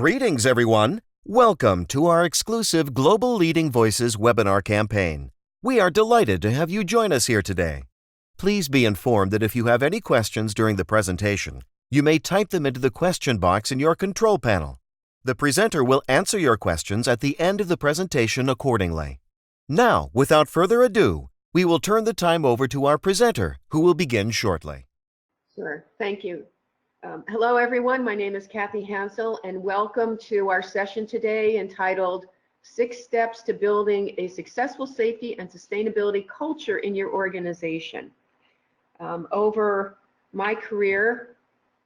Greetings, everyone. Welcome to our exclusive Global Leading Voices webinar campaign. We are delighted to have you join us here today. Please be informed that if you have any questions during the presentation, you may type them into the question box in your control panel. The presenter will answer your questions at the end of the presentation accordingly. Now, without further ado, we will turn the time over to our presenter, who will begin shortly. Sure, thank you. Hello, everyone. My name is Kathy Hansel, and welcome to our session today entitled 6 Steps to Building a Successful Safety and Sustainability Culture in Your Organization. Over my career,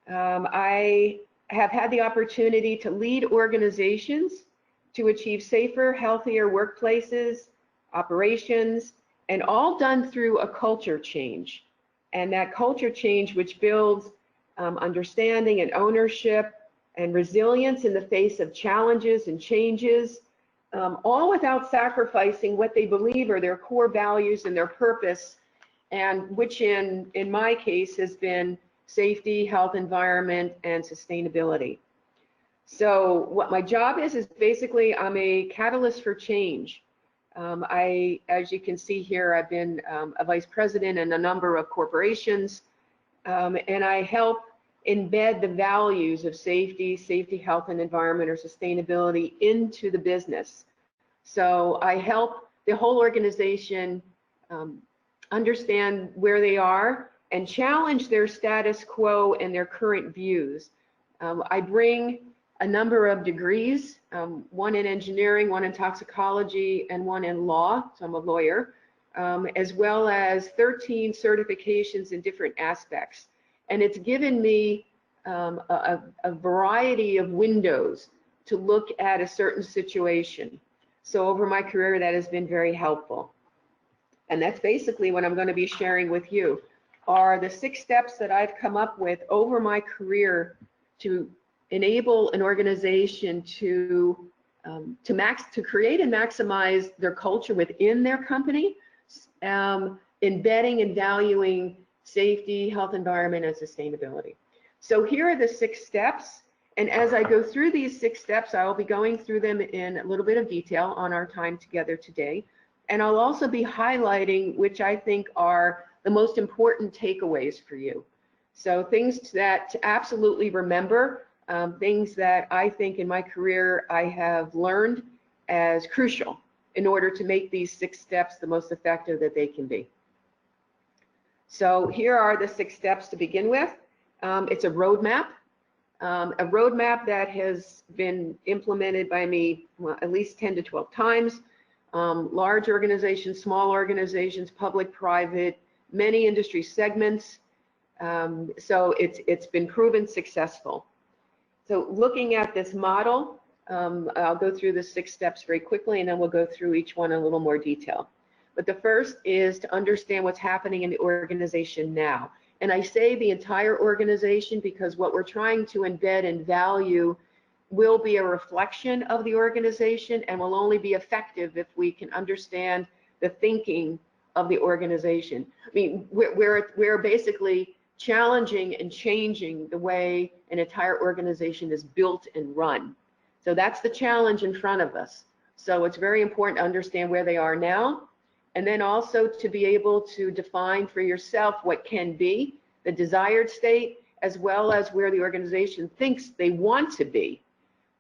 I have had the opportunity to lead organizations to achieve safer, healthier workplaces, operations, and all done through a culture change. And that culture change which builds understanding and ownership and resilience in the face of challenges and changes, all without sacrificing what they believe are their core values and their purpose, and which in my case has been safety, health, environment, and sustainability. So what my job is basically I'm a catalyst for change. As you can see here, I've been a vice president in a number of corporations, and I help embed the values of safety, health, and environment, or sustainability into the business. So I help the whole organization understand where they are and challenge their status quo and their current views. I bring a number of degrees, one in engineering, one in toxicology, and one in law, so I'm a lawyer, as well as 13 certifications in different aspects. And it's given me a variety of windows to look at a certain situation. So over my career, that has been very helpful. And that's basically what I'm going to be sharing with you, are the 6 steps that I've come up with over my career to enable an organization to create and maximize their culture within their company, embedding and valuing safety, health, environment, and sustainability. So here are the 6 steps. And as I go through these 6 steps, I will be going through them in a little bit of detail on our time together today. And I'll also be highlighting which I think are the most important takeaways for you. So things that to absolutely remember, things that I think in my career I have learned as crucial in order to make these 6 steps the most effective that they can be. So here are the 6 steps to begin with. It's a roadmap that has been implemented by me at least 10 to 12 times. Large organizations, small organizations, public, private, many industry segments. So it's been proven successful. So looking at this model, I'll go through the 6 steps very quickly, and then we'll go through each one in a little more detail. But the first is to understand what's happening in the organization now. And I say the entire organization because what we're trying to embed and value will be a reflection of the organization and will only be effective if we can understand the thinking of the organization. I mean, we're basically challenging and changing the way an entire organization is built and run. So that's the challenge in front of us. So it's very important to understand where they are now, and then also to be able to define for yourself what can be the desired state, as well as where the organization thinks they want to be.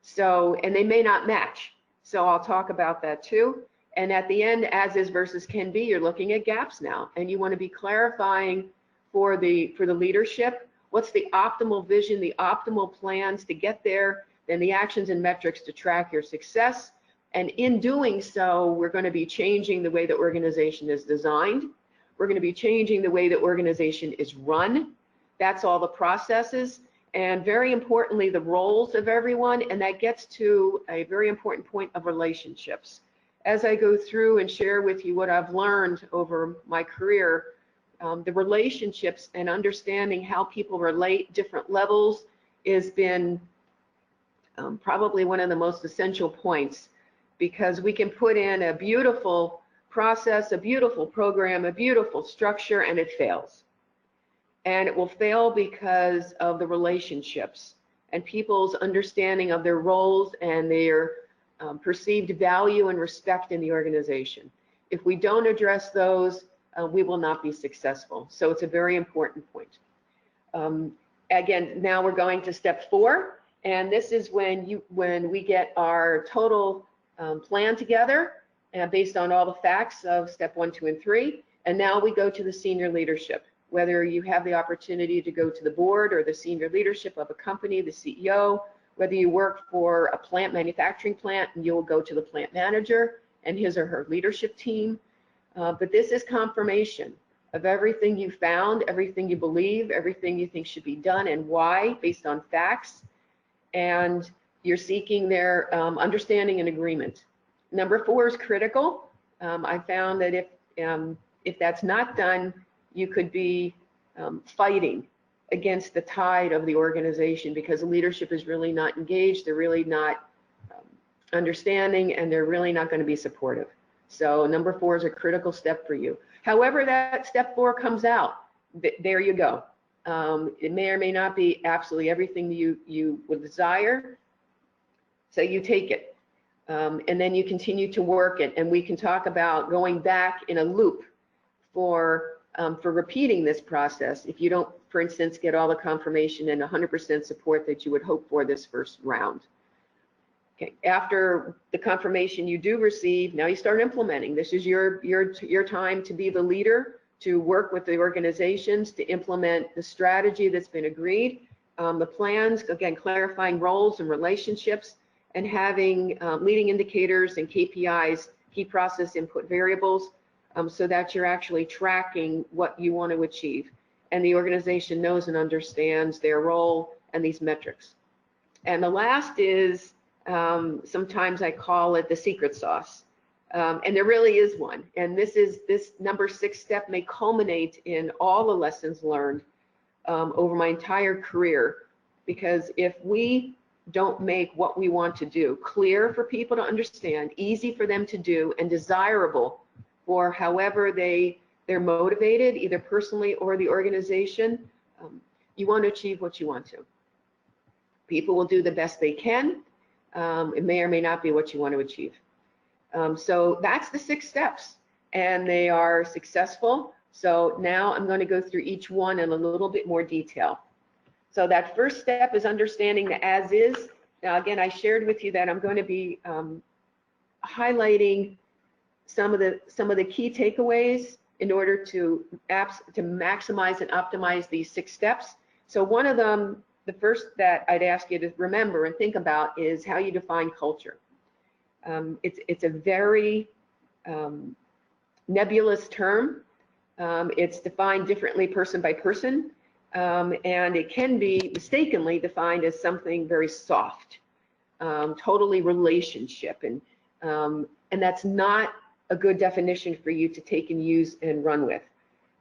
So, and they may not match. So I'll talk about that too. And at the end, as is versus can be, you're looking at gaps now, and you want to be clarifying for the leadership, what's the optimal vision, the optimal plans to get there, then the actions and metrics to track your success. And in doing so, we're going to be changing the way the organization is designed. We're going to be changing the way the organization is run. That's all the processes. And very importantly, the roles of everyone. And that gets to a very important point of relationships. As I go through and share with you what I've learned over my career, the relationships and understanding how people relate different levels has been probably one of the most essential points, because we can put in a beautiful process, a beautiful program, a beautiful structure, and it fails. And it will fail because of the relationships. and people's understanding of their roles and their perceived value and respect in the organization. If we don't address those, we will not be successful. So it's a very important point. Again, now we're going to step 4, and this is when we get our total plan together based on all the facts of step 1, 2, and 3. And now we go to the senior leadership. Whether you have the opportunity to go to the board or the senior leadership of a company, the CEO, whether you work for a plant, manufacturing plant, and you'll go to the plant manager and his or her leadership team. But this is confirmation of everything you found, everything you believe, everything you think should be done and why, based on facts. And you're seeking their understanding and agreement. Number 4 is critical. I found that if that's not done, you could be fighting against the tide of the organization because the leadership is really not engaged, they're really not understanding, and they're really not going to be supportive. So number 4 is a critical step for you. However that step 4 comes out, there you go. It may or may not be absolutely everything you would desire, so you take it. And then you continue to work it, and we can talk about going back in a loop for repeating this process if you don't, for instance, get all the confirmation and 100% support that you would hope for this first round. Okay. After the confirmation you do receive, now you start implementing. This is your time to be the leader, to work with the organizations, to implement the strategy that's been agreed, the plans, again, clarifying roles and relationships, and having leading indicators and KPIs, key process input variables, so that you're actually tracking what you want to achieve. And the organization knows and understands their role and these metrics. And the last is, sometimes I call it the secret sauce. And there really is one. And this number 6 step may culminate in all the lessons learned over my entire career. Because if we don't make what we want to do clear for people to understand, easy for them to do, and desirable for however they're motivated, either personally or the organization, you want to achieve what you want to. People will do the best they can. It may or may not be what you want to achieve. So that's the 6 steps, and they are successful. So now I'm going to go through each one in a little bit more detail. So that first step is understanding the as is. Now, again, I shared with you that I'm going to be highlighting some of the key takeaways in order to maximize and optimize these 6 steps. So one of them, the first that I'd ask you to remember and think about, is how you define culture. It's a very nebulous term. It's defined differently person by person, and it can be mistakenly defined as something very soft, totally relationship, and that's not a good definition for you to take and use and run with.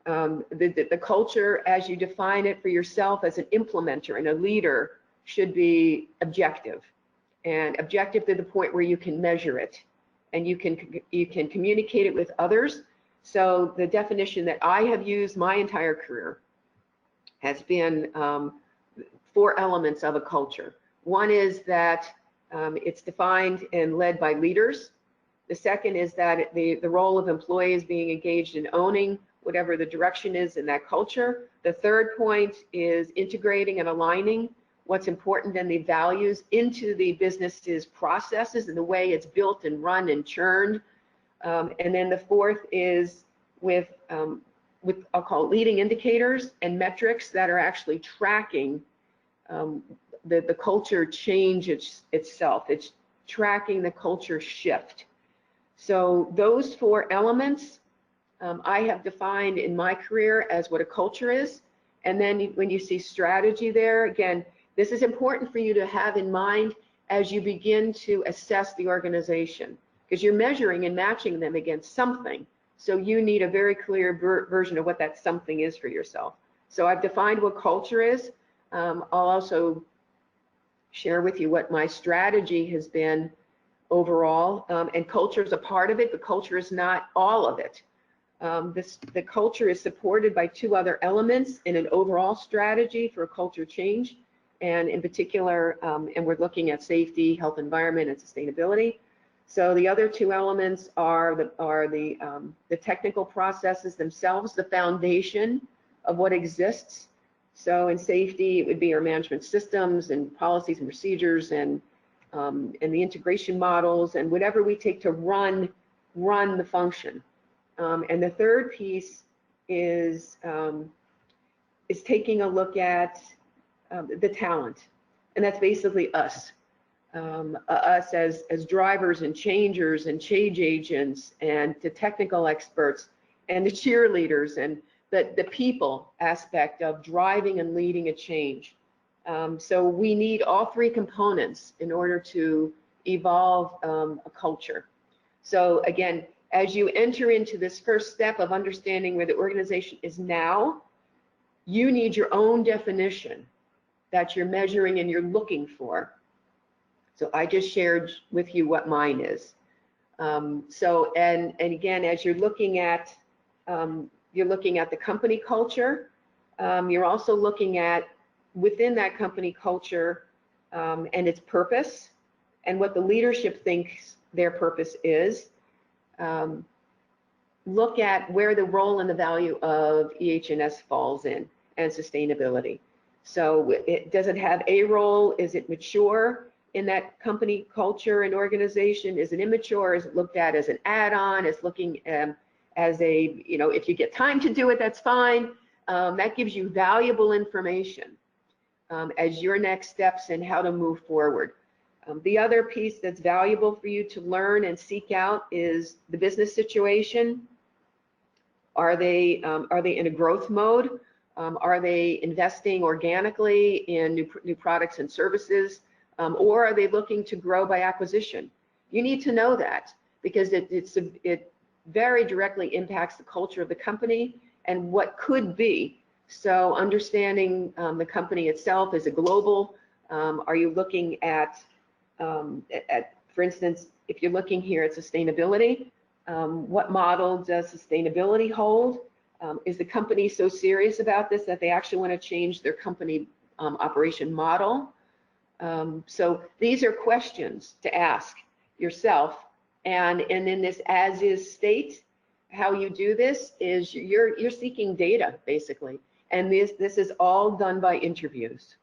The culture, as you define it for yourself as an implementer and a leader, should be objective, and objective to the point where you can measure it and you can communicate it with others. So the definition that I have used my entire career has been 4 elements of a culture. One is that it's defined and led by leaders. The second is that the role of employees being engaged in owning whatever the direction is in that culture. The third point is integrating and aligning what's important and the values into the business's processes and the way it's built and run and churned. And then the fourth is with I'll call it leading indicators and metrics that are actually tracking the culture change itself. It's tracking the culture shift. So those 4 elements I have defined in my career as what a culture is. And then when you see strategy there, again, this is important for you to have in mind as you begin to assess the organization, because you're measuring and matching them against something. So you need a very clear version of what that something is for yourself. So I've defined what culture is. I'll also share with you what my strategy has been overall, and culture is a part of it, but culture is not all of it. The culture is supported by 2 other elements in an overall strategy for a culture change. and in particular, and we're looking at safety, health, environment, and sustainability. So the other two elements are the technical processes themselves, the foundation of what exists. So in safety, it would be our management systems and policies and procedures and the integration models and whatever we take to run the function. And the third piece is taking a look at the talent, and that's basically us. Us as drivers and changers and change agents and the technical experts and the cheerleaders and the people aspect of driving and leading a change. So we need all three components in order to evolve a culture. So again, as you enter into this first step of understanding where the organization is now, you need your own definition that you're measuring and you're looking for. So I just shared with you what mine is. So and again, as you're looking at the company culture, you're also looking at within that company culture and its purpose and what the leadership thinks their purpose is. Look at where the role and the value of EH&S falls in and sustainability. So does it have a role? Is it mature in that company culture and organization? Is it immature? Is it looked at as an add-on? Is looking as a, if you get time to do it, that's fine. That gives you valuable information as your next steps in how to move forward. The other piece that's valuable for you to learn and seek out is the business situation. Are they in a growth mode? Are they investing organically in new products and services? Or are they looking to grow by acquisition? You need to know that because it very directly impacts the culture of the company and what could be. So understanding the company itself is a global. Are you looking at, for instance, if you're looking here at sustainability, what model does sustainability hold? Is the company so serious about this that they actually want to change their company operation model? So these are questions to ask yourself. And in this as-is state, how you do this is you're seeking data, basically. And this is all done by interviews.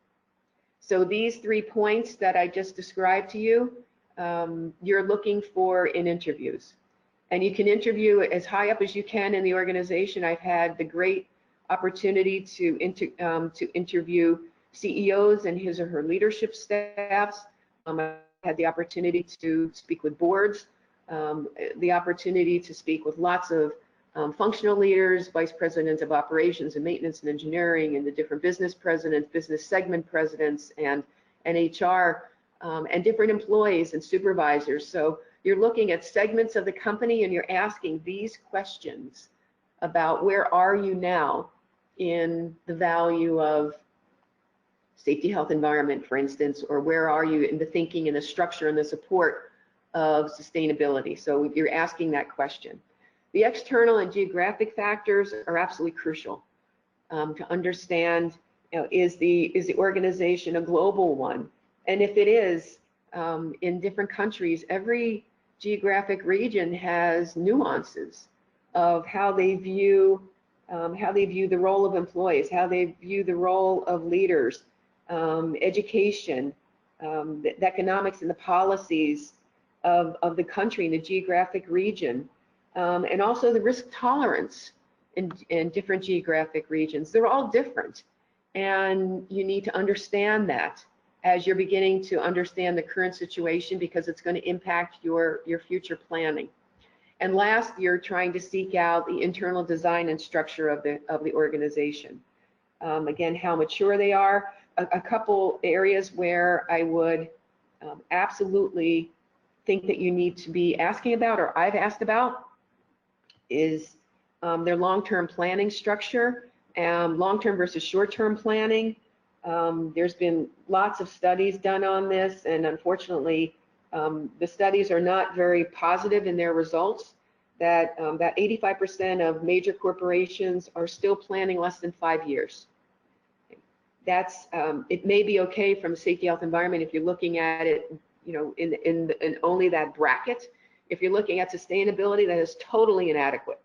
So these 3 points that I just described to you, you're looking for in interviews. And you can interview as high up as you can in the organization. I've had the great opportunity to interview CEOs and his or her leadership staffs. I had the opportunity to speak with boards, the opportunity to speak with lots of functional leaders, vice presidents of operations and maintenance and engineering, and the different business presidents, business segment presidents, and HR, and different employees and supervisors. So you're looking at segments of the company and you're asking these questions about where are you now in the value of safety, health, environment, for instance, or where are you in the thinking and the structure and the support of sustainability? So you're asking that question. The external and geographic factors are absolutely crucial to understand, is the organization a global one? And if it is, in different countries, every geographic region has nuances of how they view the role of employees, how they view the role of leaders, education, the economics and the policies of the country and the geographic region, and also the risk tolerance in different geographic regions. They're all different, and you need to understand that as you're beginning to understand the current situation, because it's going to impact your future planning. And last, you're trying to seek out the internal design and structure of the organization. Again, how mature they are. A couple areas where I would absolutely think that you need to be asking about, or I've asked about, is their long-term planning structure, long-term versus short-term planning. There's been lots of studies done on this, and unfortunately, the studies are not very positive in their results. That 85% of major corporations are still planning less than 5 years. That's it may be okay from safety, health, environment if you're looking at it, you know, in only that bracket. If you're looking at sustainability, that is totally inadequate.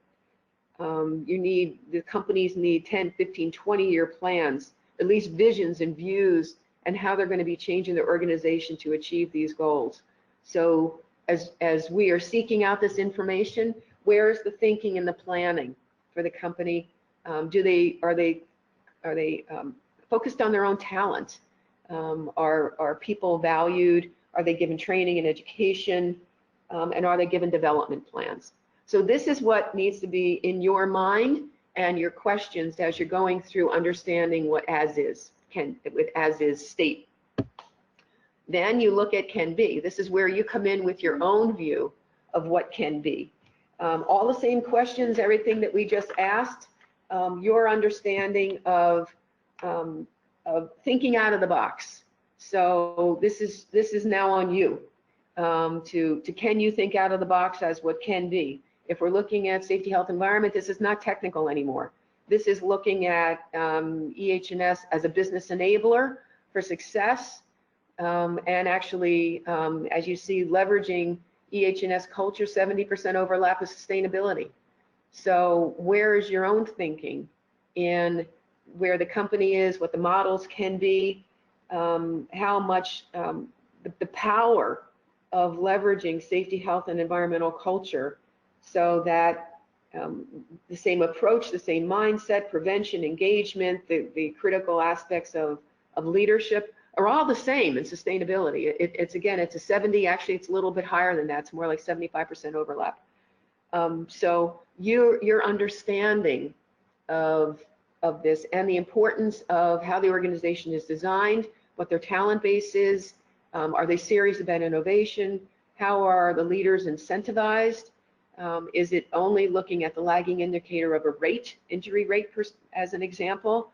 The companies need 10, 15, 20-year plans, at least visions and views, and how they're going to be changing their organization to achieve these goals. So as we are seeking out this information, where is the thinking and the planning for the company? Are they focused on their own talent? Are people valued? Are they given training and education? And are they given development plans? So this is what needs to be in your mind and your questions as you're going through understanding what as is, with as is state. Then you look at can be. This is where you come in with your own view of what can be. All the same questions, everything that we just asked, your understanding of thinking out of the box. So this is now on you to can you think out of the box as what can be. If we're looking at safety, health, environment, this is not technical anymore. This is looking at EH&S as a business enabler for success, and actually, as you see, leveraging EH&S culture, 70% overlap with sustainability. So where is your own thinking in where the company is, what the models can be, how much the power of leveraging safety, health, and environmental culture so that the same approach, the same mindset, prevention, engagement, the critical aspects of leadership are all the same in sustainability. It's a 70, actually it's a little bit higher than that. It's more like 75% overlap. So your understanding of this and the importance of how the organization is designed, what their talent base is, are they serious about innovation? How are the leaders incentivized? Is it only looking at the lagging indicator of a rate, injury rate as an example?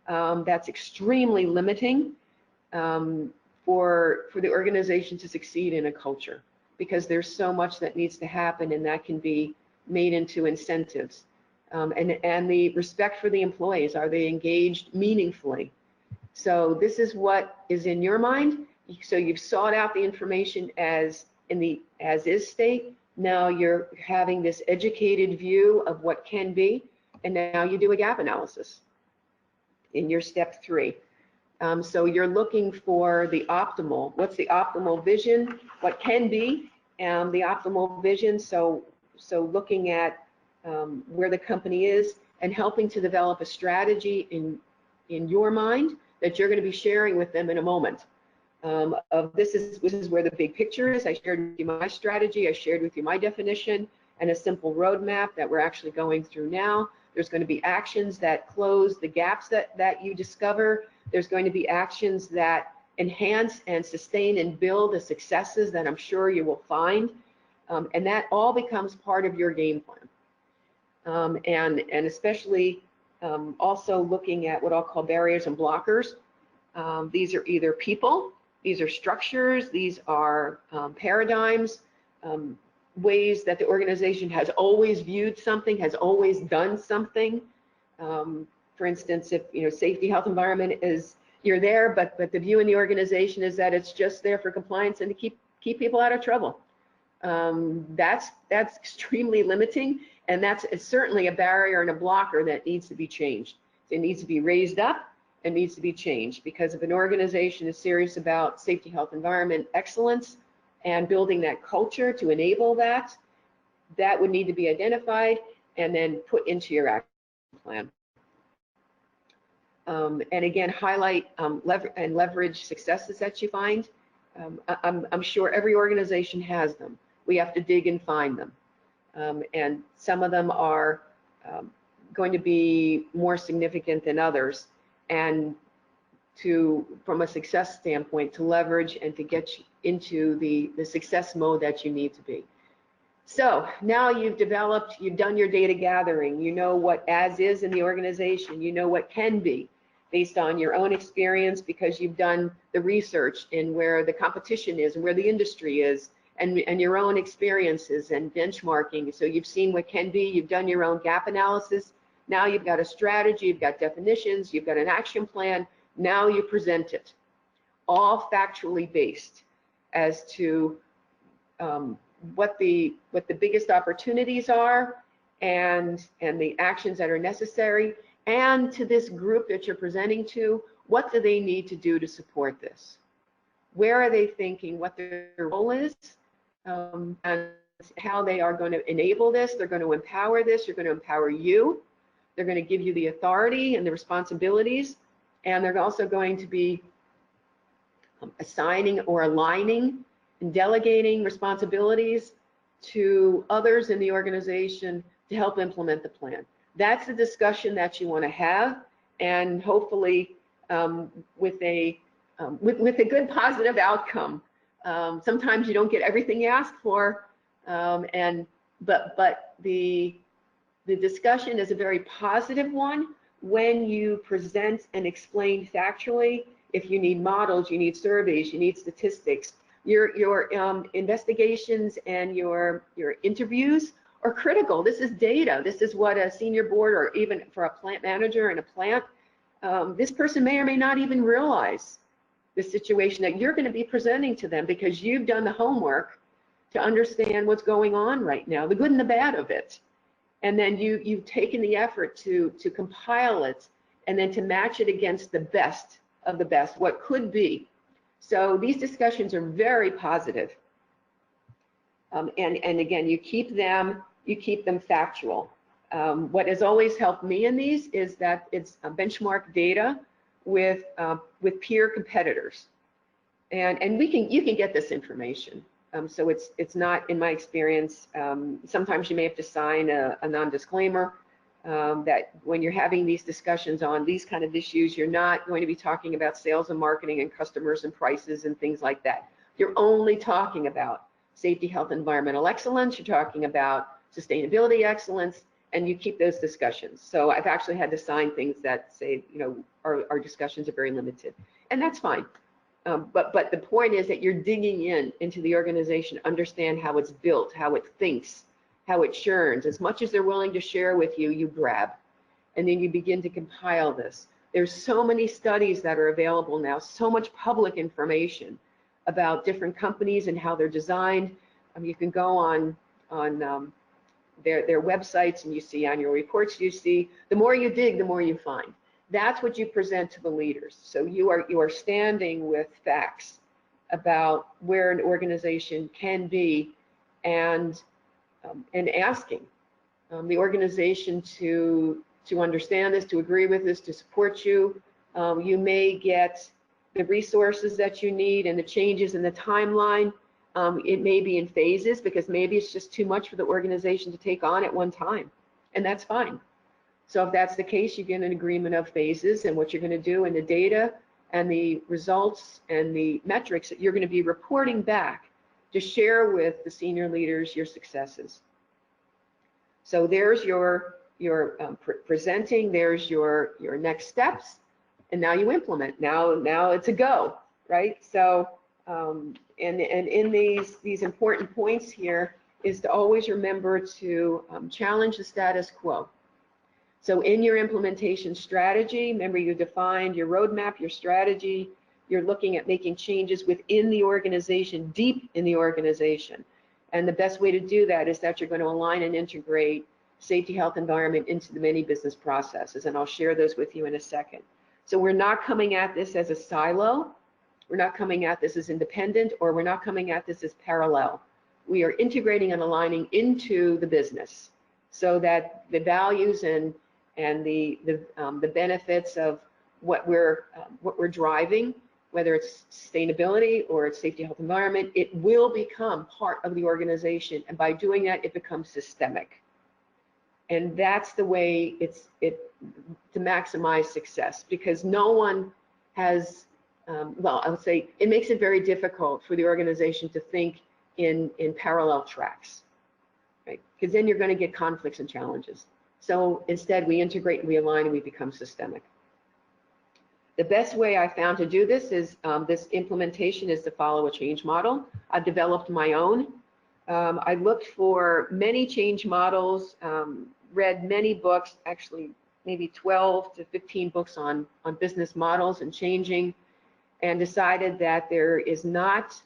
That's extremely limiting for the organization to succeed in a culture, because there's so much that needs to happen, and that can be made into incentives. And the respect for the employees, are they engaged meaningfully? So this is what is in your mind. So you've sought out the information as in the as is state. Now you're having this educated view of what can be, and now you do a gap analysis in your step 3. So you're looking for the optimal. What's the optimal vision? What can be the optimal vision? So looking at where the company is and helping to develop a strategy in your mind that you're going to be sharing with them in a moment. This is where the big picture is. I shared with you my strategy. I shared with you my definition and a simple roadmap that we're actually going through now. There's going to be actions that close the gaps that you discover. There's going to be actions that enhance and sustain and build the successes that I'm sure you will find. And that all becomes part of your game plan. And especially also looking at what I'll call barriers and blockers. These are either people, these are structures, these are paradigms, ways that the organization has always viewed something, has always done something. For instance, if safety, health, environment is you're there, but the view in the organization is that it's just there for compliance and to keep people out of trouble. That's extremely limiting, and it's certainly a barrier and a blocker that needs to be changed. It needs to be raised up and needs to be changed, because if an organization is serious about safety, health, environment excellence and building that culture to enable that would need to be identified and then put into your action plan. And again, highlight and leverage successes that you find. I'm sure every organization has them. We have to dig and find them. And some of them are going to be more significant than others. And from a success standpoint, to leverage and to get you into the success mode that you need to be. So now you've done your data gathering, you know what as is in the organization, you know what can be based on your own experience, because you've done the research in where the competition is and where the industry is, and your own experiences and benchmarking. So you've seen what can be, you've done your own gap analysis. Now you've got a strategy, you've got definitions, you've got an action plan. Now you present it, all factually based as to what the biggest opportunities are and the actions that are necessary, and to this group that you're presenting to, what do they need to do to support this? Where are they thinking, what their role is, and how they are going to enable this. They're going to empower this. You're going to empower you. They're going to give you the authority and the responsibilities, and they're also going to be assigning or aligning and delegating responsibilities to others in the organization to help implement the plan. That's the discussion that you want to have, and hopefully with a good positive outcome. Sometimes you don't get everything you ask for, but the discussion is a very positive one when you present and explain factually. If you need models, you need surveys, you need statistics. Your investigations and your interviews are critical. This is data. This is what a senior board, or even for a plant manager in a plant, this person may or may not even realize the situation that you're going to be presenting to them, because you've done the homework to understand what's going on right now, the good and the bad of it. And then you've taken the effort to compile it and then to match it against the best of the best, what could be. So these discussions are very positive. And again, you keep them factual. What has always helped me in these is that it's benchmark data with peer competitors, and you can get this information. So it's not, in my experience, sometimes you may have to sign a non-disclaimer that when you're having these discussions on these kind of issues, you're not going to be talking about sales and marketing and customers and prices and things like that. You're only talking about safety, health, environmental excellence. You're talking about sustainability excellence, and you keep those discussions. So I've actually had to sign things that say, you know, our discussions are very limited, and that's fine. But the point is that you're digging into the organization, understand how it's built, how it thinks, how it churns. As much as they're willing to share with you, you grab, and then you begin to compile this. There's so many studies that are available now, so much public information about different companies and how they're designed. You can go on their websites, and you see annual reports. You see, the more you dig, the more you find. That's what you present to the leaders. So you are standing with facts about where an organization can be, and asking the organization to understand this, to agree with this, to support you. You may get the resources that you need and the changes in the timeline. It may be in phases, because maybe it's just too much for the organization to take on at one time, and that's fine. So if that's the case, you get an agreement of phases and what you're going to do, and the data and the results and the metrics that you're going to be reporting back to share with the senior leaders your successes. So there's your presenting, there's your next steps, and now you implement. Now it's a go, right? So and in these important points here is to always remember to challenge the status quo. So in your implementation strategy, remember, you defined your roadmap, your strategy. You're looking at making changes within the organization, deep in the organization. And the best way to do that is that you're going to align and integrate safety, health, environment into the many business processes. And I'll share those with you in a second. So we're not coming at this as a silo. We're not coming at this as independent, or we're not coming at this as parallel. We are integrating and aligning into the business, so that the values and the benefits of what we're driving, whether it's sustainability or it's safety, health, environment, it will become part of the organization, and by doing that, it becomes systemic. And that's the way to maximize success, because no one has, well, I would say it makes it very difficult for the organization to think in parallel tracks, right? Because then you're going to get conflicts and challenges. So instead, we integrate and we align, and we become systemic. The best way I found to do this is this implementation is to follow a change model. I've developed my own. I looked for many change models, read many books, actually maybe 12 to 15 books on business models and changing, and decided that there is not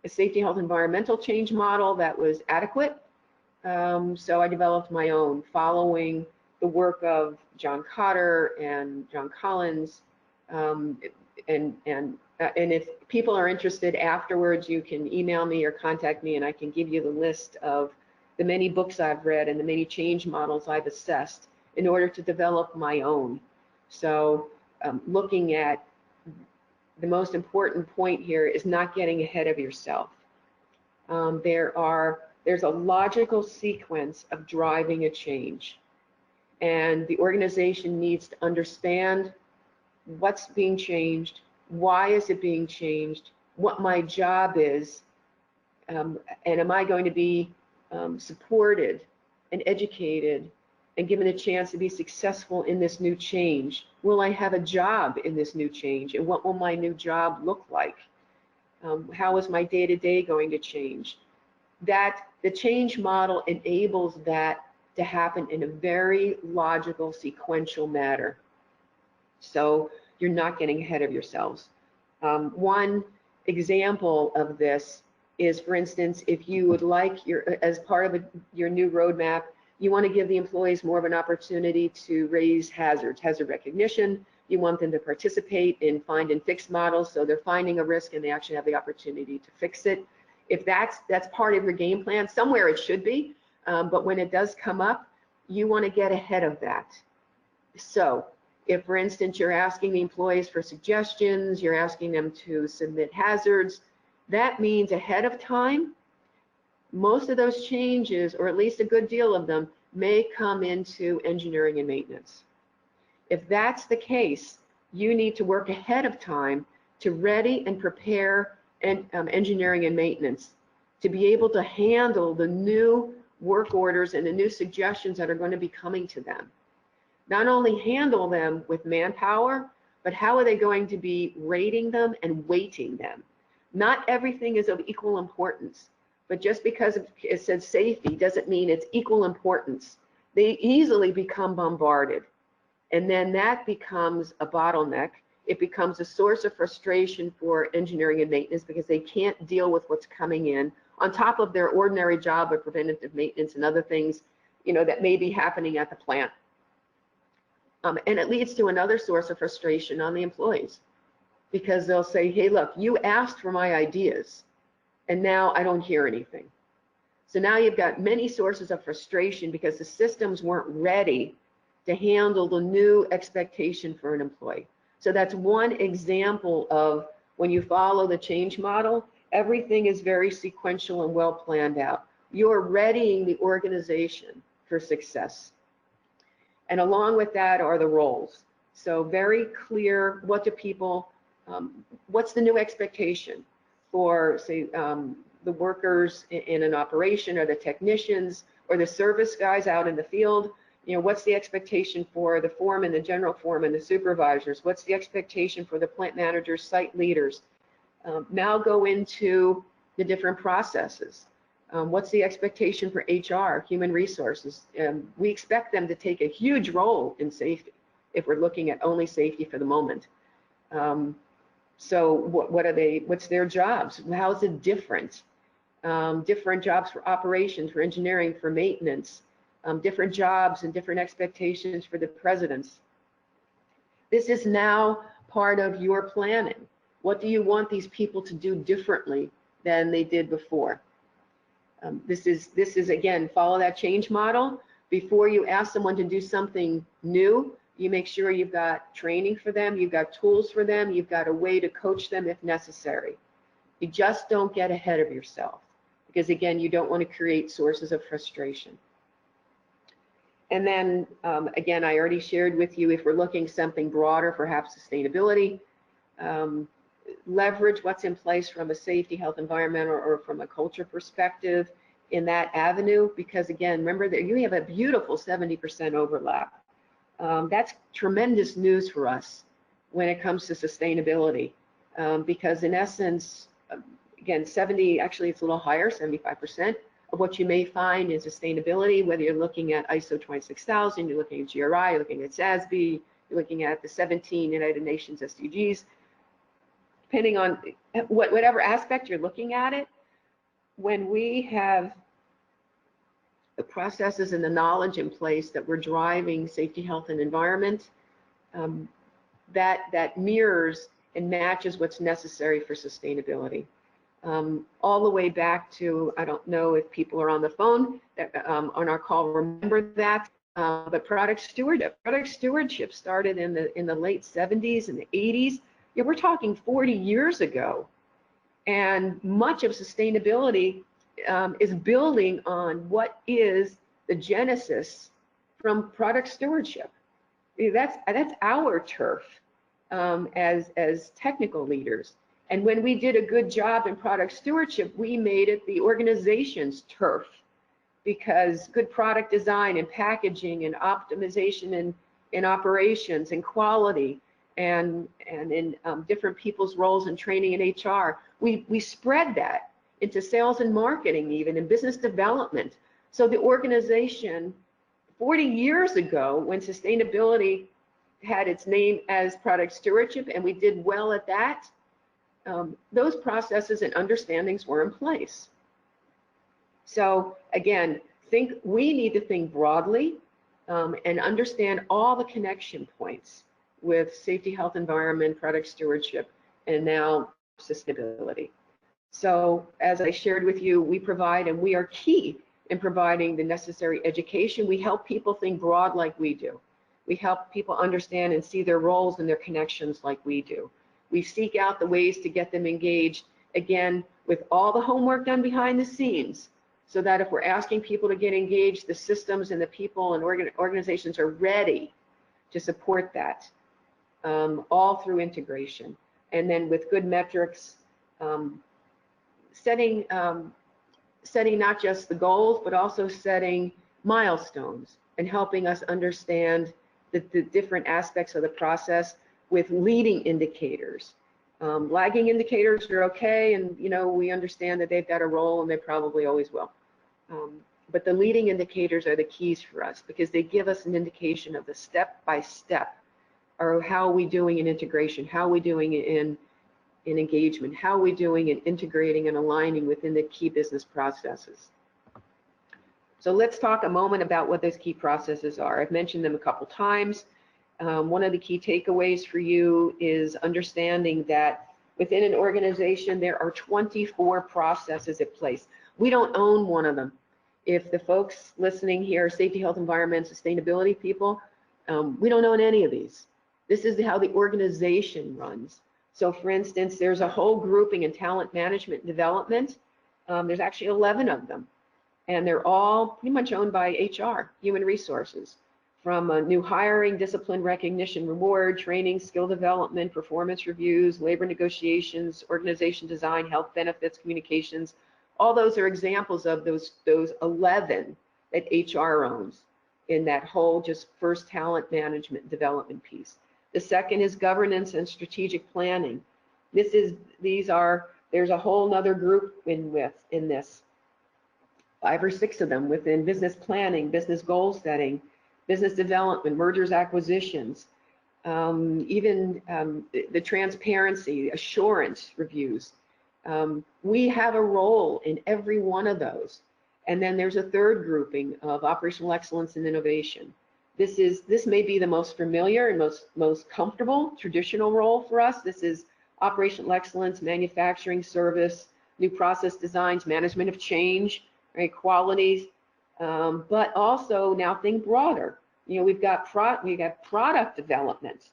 a safety, health, environmental change model that was adequate. So I developed my own, following the work of John Cotter and John Collins. And if people are interested afterwards, you can email me or contact me, and I can give you the list of the many books I've read and the many change models I've assessed in order to develop my own. So looking at the most important point here is not getting ahead of yourself. There's a logical sequence of driving a change, and the organization needs to understand what's being changed, why is it being changed, what my job is, and am I going to be supported and educated and given a chance to be successful in this new change? Will I have a job in this new change, and what will my new job look like? How is my day-to-day going to change? That the change model enables that to happen in a very logical, sequential manner. So you're not getting ahead of yourselves. One example of this is, for instance, if you would like as part of your new roadmap, you want to give the employees more of an opportunity to raise hazard recognition. You want them to participate in find and fix models, so they're finding a risk and they actually have the opportunity to fix it. If that's part of your game plan, somewhere it should be, but when it does come up, you want to get ahead of that. So if, for instance, you're asking the employees for suggestions, you're asking them to submit hazards, that means ahead of time, most of those changes, or at least a good deal of them, may come into engineering and maintenance. If that's the case, you need to work ahead of time to ready and prepare engineering and maintenance to be able to handle the new work orders and the new suggestions that are going to be coming to them. Not only handle them with manpower, but how are they going to be rating them and weighting them? Not everything is of equal importance, but just because it says safety doesn't mean it's equal importance. They easily become bombarded, and then that becomes a bottleneck. It becomes a source of frustration for engineering and maintenance because they can't deal with what's coming in on top of their ordinary job of preventative maintenance and other things, that may be happening at the plant. And it leads to another source of frustration on the employees, because they'll say, hey, look, you asked for my ideas, and now I don't hear anything. So now you've got many sources of frustration because the systems weren't ready to handle the new expectation for an employee. So that's one example of when you follow the change model, everything is very sequential and well planned out. You're readying the organization for success. And along with that are the roles. So very clear, what do people, what's the new expectation for, say, the workers in an operation, or the technicians, or the service guys out in the field? What's the expectation for the foreman, the general foreman, the supervisors? What's the expectation for the plant managers, site leaders? Now go into the different processes. What's the expectation for HR, human resources? We expect them to take a huge role in safety if we're looking at only safety for the moment. So what are they, what's their jobs? How is it different? Different jobs for operations, for engineering, for maintenance. Different jobs and different expectations for the presidents. This is now part of your planning. What do you want these people to do differently than they did before? This is again, follow that change model. Before you ask someone to do something new, you make sure you've got training for them, you've got tools for them, you've got a way to coach them if necessary. You just don't get ahead of yourself, because again, you don't want to create sources of frustration. And then again, I already shared with you, if we're looking something broader, perhaps sustainability, leverage what's in place from a safety, health, environmental, or from a culture perspective in that avenue, because again, remember that you have a beautiful 70% overlap. That's tremendous news for us when it comes to sustainability, because in essence, again, 70, actually it's a little higher, 75% of what you may find in sustainability, whether you're looking at ISO 26000, you're looking at GRI, you're looking at SASB, you're looking at the 17 United Nations SDGs, depending on whatever aspect you're looking at it. When we have the processes and the knowledge in place that we're driving safety, health, and environment, that mirrors and matches what's necessary for sustainability. All the way back to, I don't know if people are on the phone on our call remember that, but product stewardship. Product stewardship started in the late 70s and the 80s. Yeah, we're talking 40 years ago, and much of sustainability is building on what is the genesis from product stewardship. That's our turf as technical leaders. And when we did a good job in product stewardship, we made it the organization's turf, because good product design and packaging and optimization in operations and quality and in different people's roles in training and HR, we spread that into sales and marketing, even in business development. So the organization 40 years ago, when sustainability had its name as product stewardship and we did well at that, those processes and understandings were in place. So again, we need to think broadly and understand all the connection points with safety, health, environment, product stewardship, and now sustainability. So as I shared with you, we provide, and we are key in providing the necessary education. We help people think broad like we do. We help people understand and see their roles and their connections like we do. We seek out the ways to get them engaged, again, with all the homework done behind the scenes, so that if we're asking people to get engaged, the systems and the people and organizations are ready to support that, all through integration. And then with good metrics, setting not just the goals, but also setting milestones and helping us understand the different aspects of the process with leading indicators. Lagging indicators are okay, and we understand that they've got a role and they probably always will. But the leading indicators are the keys for us, because they give us an indication of the step-by-step, or how are we doing in integration, how are we doing in engagement, how are we doing in integrating and aligning within the key business processes. So let's talk a moment about what those key processes are. I've mentioned them a couple times. One of the key takeaways for you is understanding that within an organization, there are 24 processes in place. We don't own one of them. If the folks listening here are safety, health, environment, sustainability people, we don't own any of these. This is how the organization runs. So for instance, there's a whole grouping in talent management and development. There's actually 11 of them, and they're all pretty much owned by HR, human resources, from new hiring, discipline recognition, reward, training, skill development, performance reviews, labor negotiations, organization design, health benefits, communications. All those are examples of those 11 that HR owns in that whole just first talent management and development piece. The second is governance and strategic planning. There's a whole nother group in this, 5 or 6 of them within business planning, business goal setting, business development, mergers, acquisitions, even the transparency, assurance reviews. We have a role in every one of those. And then there's a third grouping of operational excellence and innovation. This may be the most familiar and most comfortable traditional role for us. This is operational excellence, manufacturing, service, new process designs, management of change, right, qualities, but also now think broader. We've got product development,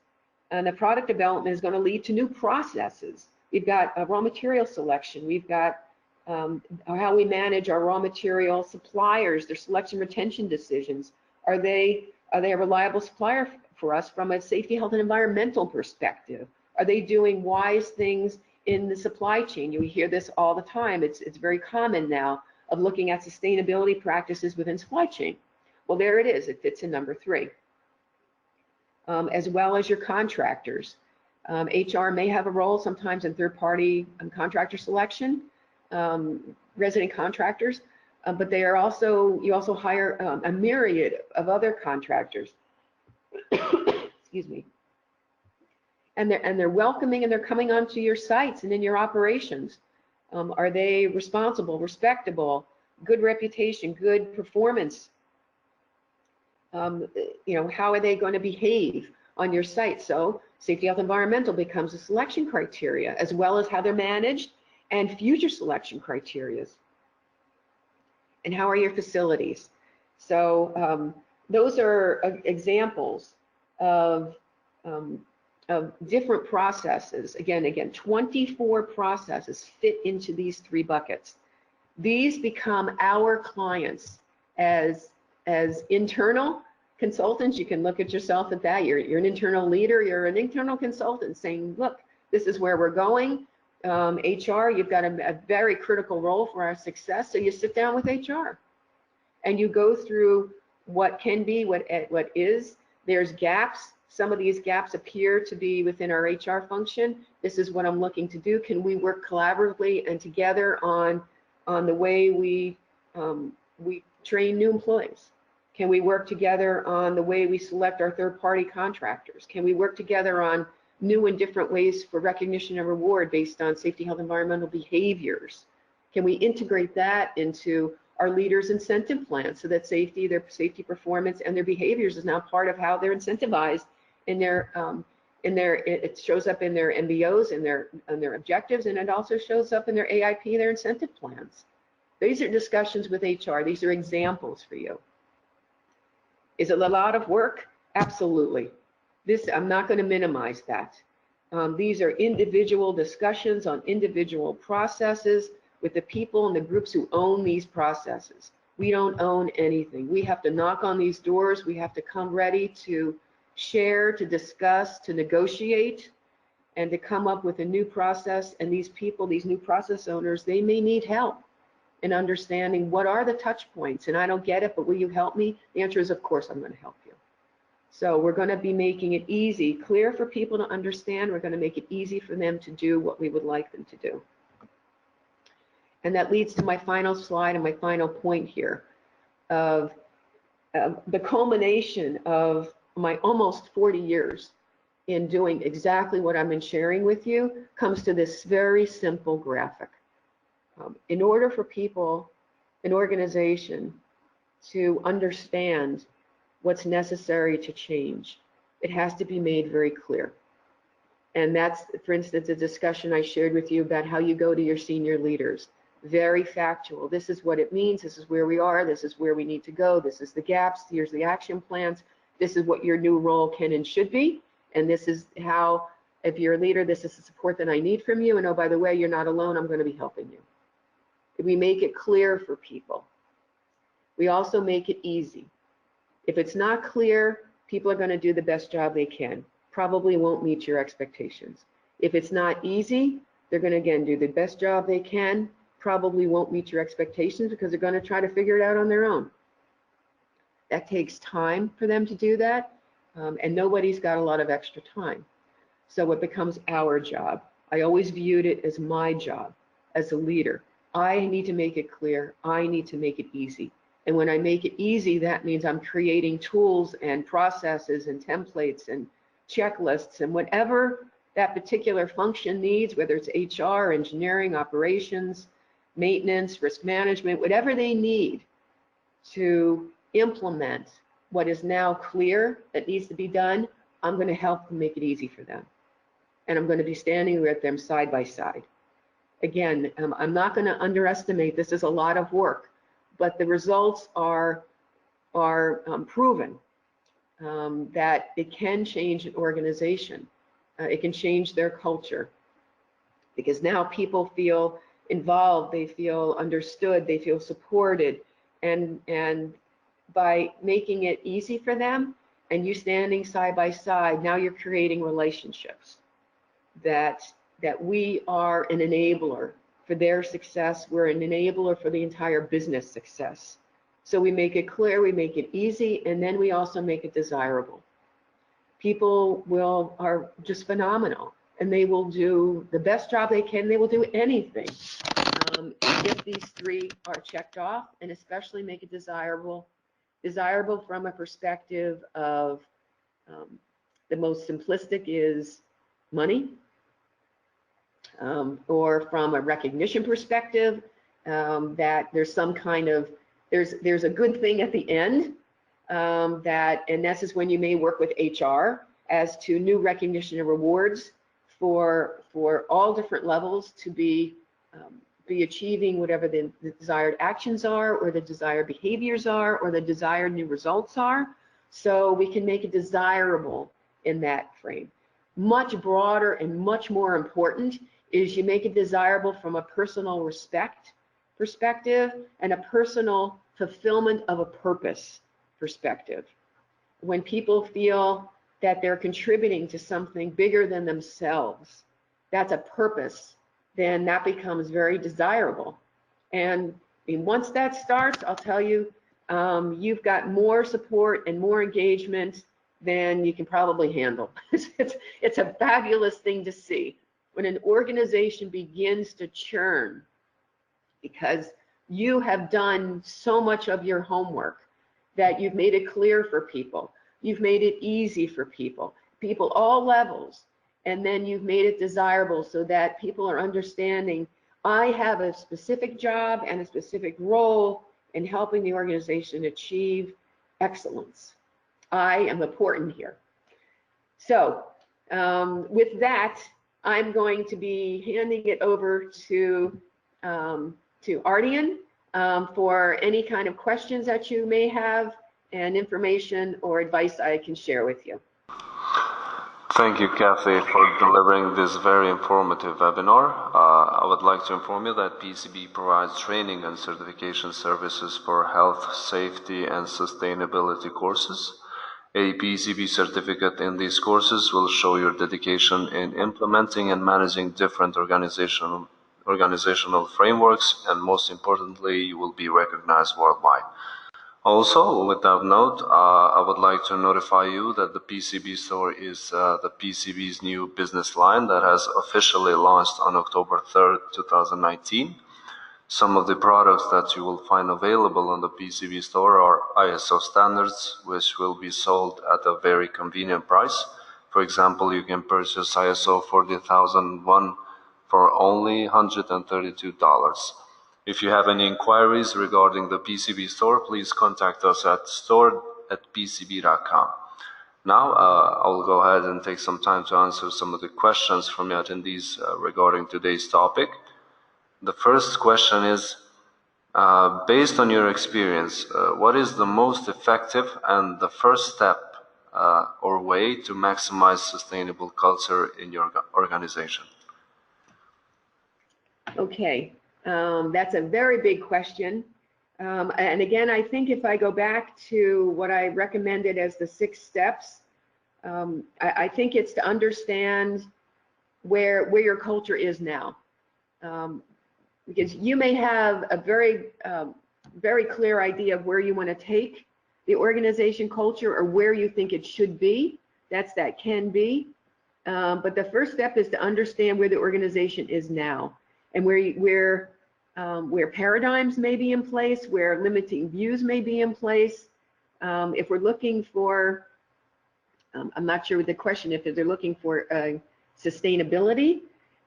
and the product development is going to lead to new processes. We've got raw material selection. We've got how we manage our raw material suppliers, their selection retention decisions. Are they a reliable supplier for us from a safety, health, and environmental perspective? Are they doing wise things in the supply chain? We hear this all the time. It's very common now of looking at sustainability practices within supply chain. Well, there it is. It fits in number 3. As well as your contractors. HR may have a role sometimes in third-party contractor selection, resident contractors, But they are also, you also hire a myriad of other contractors. Excuse me. And they're welcoming, and they're coming onto your sites and in your operations. Are they responsible, respectable, good reputation, good performance? How are they going to behave on your site? So safety, health, environmental becomes a selection criteria, as well as how they're managed and future selection criteria. And how are your facilities? So those are examples of different processes. Again, 24 processes fit into these 3 buckets. These become our clients as internal consultants. You can look at yourself at that. You're an internal leader, you're an internal consultant saying, look, this is where we're going. HR, you've got a very critical role for our success. So you sit down with HR and you go through what can be, what is. There's gaps. Some of these gaps appear to be within our HR function. This is what I'm looking to do. Can we work collaboratively and together on the way we train new employees? Can we work together on the way we select our third-party contractors? Can we work together on new and different ways for recognition and reward based on safety, health, environmental behaviors? Can we integrate that into our leaders' incentive plans so that safety, their safety performance, and their behaviors is now part of how they're incentivized in their it shows up in their MBOs and their objectives, and it also shows up in their AIP, their incentive plans. These are discussions with HR. These are examples for you. Is it a lot of work? Absolutely. I'm not going to minimize that. These are individual discussions on individual processes with the people and the groups who own these processes. We don't own anything. We have to knock on these doors. We have to come ready to share, to discuss, to negotiate, and to come up with a new process. And these people, these new process owners, they may need help in understanding what are the touch points. And I don't get it, but will you help me? The answer is, of course, I'm going to help you. So we're going to be making it easy, clear for people to understand. We're going to make it easy for them to do what we would like them to do. And that leads to my final slide and my final point here of the culmination of my almost 40 years in doing exactly what I've been sharing with you comes to this very simple graphic. In order for people, an organization, to understand what's necessary to change, it has to be made very clear. And that's, for instance, a discussion I shared with you about how you go to your senior leaders. Very factual. This is what it means. This is where we are. This is where we need to go. This is the gaps. Here's the action plans. This is what your new role can and should be. And this is how, if you're a leader, this is the support that I need from you. And oh, by the way, you're not alone. I'm going to be helping you. We make it clear for people. We also make it easy. If it's not clear, people are going to do the best job they can. Probably won't meet your expectations. If it's not easy, they're going to, again, do the best job they can. Probably won't meet your expectations because they're going to try to figure it out on their own. That takes time for them to do that, and nobody's got a lot of extra time. So it becomes our job. I always viewed it as my job as a leader. I need to make it clear. I need to make it easy. And when I make it easy, that means I'm creating tools and processes and templates and checklists and whatever that particular function needs, whether it's HR, engineering, operations, maintenance, risk management, whatever they need to implement what is now clear that needs to be done, I'm going to help them make it easy for them. And I'm going to be standing with them side by side. Again, I'm not going to underestimate, this is a lot of work, but the results are proven that it can change an organization. It can change their culture because now people feel involved, they feel understood, they feel supported, and by making it easy for them and you standing side by side, now you're creating relationships that we are an enabler for their success. We're an enabler for the entire business success. So we make it clear, we make it easy, and then we also make it desirable. People are just phenomenal, and they will do the best job they can. They will do anything if these three are checked off, and especially make it desirable from a perspective of the most simplistic is money, or from a recognition perspective, that there's some kind of, there's a good thing at the end, and this is when you may work with HR as to new recognition and rewards for all different levels to be achieving whatever the desired actions are, or the desired behaviors are, or the desired new results are, so we can make it desirable in that frame. Much broader and much more important is you make it desirable from a personal respect perspective and a personal fulfillment of a purpose perspective. When people feel that they're contributing to something bigger than themselves, that's a purpose, then that becomes very desirable. And once that starts, I'll tell you, you've got more support and more engagement than you can probably handle. It's a fabulous thing to see when an organization begins to churn because you have done so much of your homework, that you've made it clear for people, you've made it easy for people all levels, and then you've made it desirable so that people are understanding, I have a specific job and a specific role in helping the organization achieve excellence. I am important here. So with that, I'm going to be handing it over to Ardian for any kind of questions that you may have and information or advice I can share with you. Thank you, Kathy, for delivering this very informative webinar. I would like to inform you that PCB provides training and certification services for health, safety, and sustainability courses. A PCB certificate in these courses will show your dedication in implementing and managing different organizational frameworks, and most importantly, you will be recognized worldwide. Also, with that note, I would like to notify you that the PCB store is the PCB's new business line that has officially launched on October 3rd, 2019. Some of the products that you will find available on the PCB store are ISO standards, which will be sold at a very convenient price. For example, you can purchase ISO 40001 for only $132. If you have any inquiries regarding the PCB store, please contact us at store@pcb.com. Now, I will go ahead and take some time to answer some of the questions from the attendees regarding today's topic. The first question is, based on your experience, what is the most effective and the first step or way to maximize sustainable culture in your organization? Okay, that's a very big question. And again, I think if I go back to what I recommended as the 6 steps, I think it's to understand where your culture is now. Because you may have a very clear idea of where you want to take the organization culture or where you think it should be. That can be. But the first step is to understand where the organization is now, and where paradigms may be in place, where limiting views may be in place. If we're looking for, I'm not sure what the question, if they're looking for sustainability,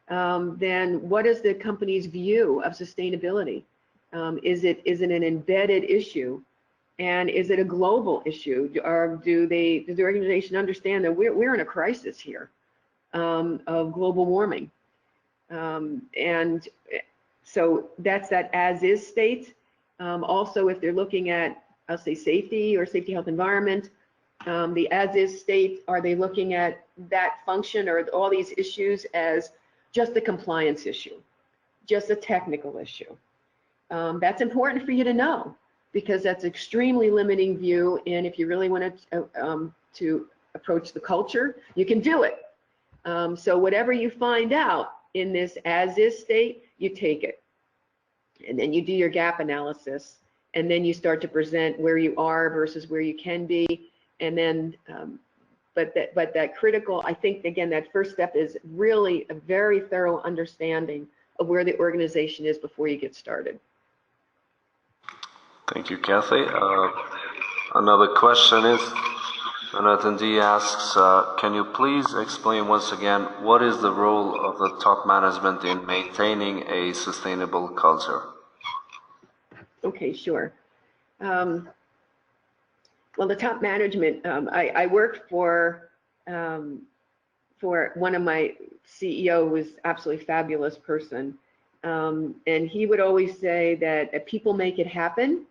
then what is the company's view of sustainability? Is it an embedded issue? And is it a global issue? Or does the organization understand that we're in a crisis here of global warming? And so that's that as-is state. Also, if they're looking at, I'll say, safety or safety, health, environment, the as-is state, are they looking at that function or all these issues as just a compliance issue, just a technical issue? That's important for you to know, because that's extremely limiting view. And if you really want to approach the culture, you can do it. So whatever you find out in this as-is state, you take it. And then you do your gap analysis. And then you start to present where you are versus where you can be. And then, but that critical, I think, again, that first step is really a very thorough understanding of where the organization is before you get started. Thank you, Kathy. Another question is, an attendee asks, can you please explain once again what is the role of the top management in maintaining a sustainable culture? Okay, sure. Well, the top management, I worked for one of my CEO who was absolutely fabulous person. And he would always say that people make it happen,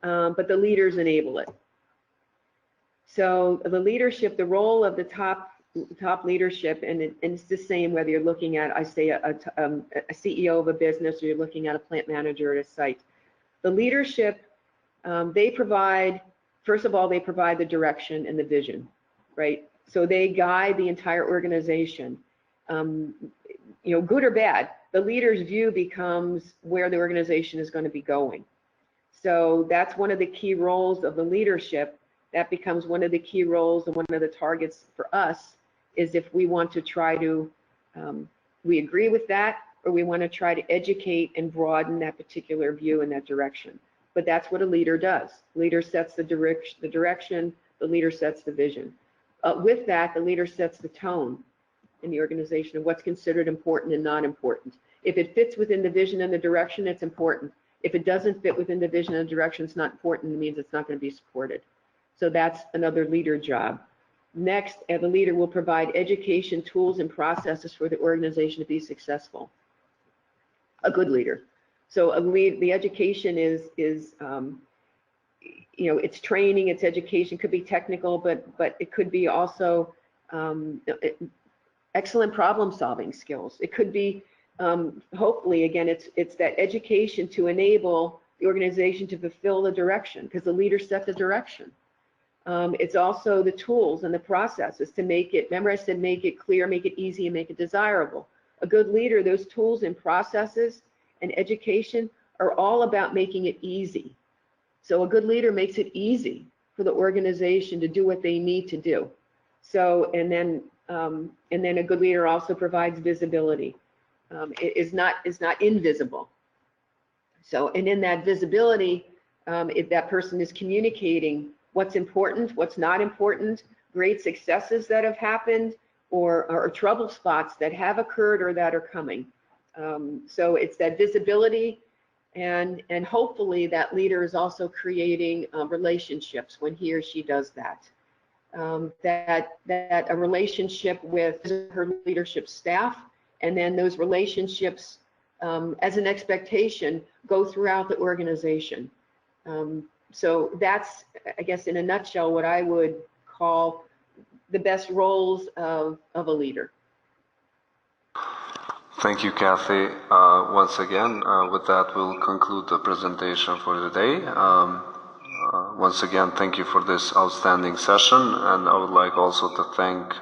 but the leaders enable it. So the leadership, the role of the top leadership, and it's the same whether you're looking at, I say, a CEO of a business or you're looking at a plant manager at a site. The leadership, they provide, first of all, they provide the direction and the vision, right? So they guide the entire organization, good or bad. The leader's view becomes where the organization is going to be going. So that's one of the key roles of the leadership. That becomes one of the key roles and one of the targets for us is if we want to try to, we agree with that, or we want to try to educate and broaden that particular view in that direction. But that's what a leader does. Leader sets the direction, the leader sets the vision. With that, the leader sets the tone in the organization of what's considered important and not important. If it fits within the vision and the direction, it's important. If it doesn't fit within the vision and the direction, it's not important. It means it's not going to be supported. So that's another leader job. Next, the leader will provide education, tools, and processes for the organization to be successful. A good leader. So the education is it's training, it's education, could be technical, but it could be also excellent problem-solving skills. It could be, hopefully, again, it's that education to enable the organization to fulfill the direction, because the leader set the direction. It's also the tools and the processes to make it, remember I said make it clear, make it easy, and make it desirable. A good leader, those tools and processes and education are all about making it easy. So a good leader makes it easy for the organization to do what they need to do. So, and then a good leader also provides visibility. It is not invisible. So, and in that visibility, if that person is communicating what's important, what's not important, great successes that have happened, or trouble spots that have occurred or that are coming. So it's that visibility, and hopefully that leader is also creating relationships when he or she does that. That a relationship with her leadership staff, and then those relationships as an expectation go throughout the organization. So that's, I guess, in a nutshell, what I would call the best roles of a leader. Thank you, Kathy. Once again, with that, we'll conclude the presentation for today. Once again, thank you for this outstanding session, and I would like also to thank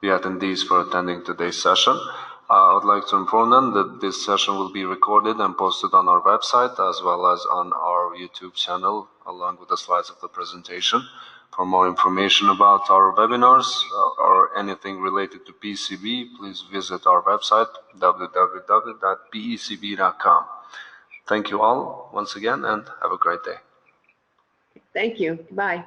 the attendees for attending today's session. I would like to inform them that this session will be recorded and posted on our website as well as on our YouTube channel, along with the slides of the presentation. For more information about our webinars or anything related to PCB, please visit our website, www.pecb.com. Thank you all once again, and have a great day. Thank you. Bye.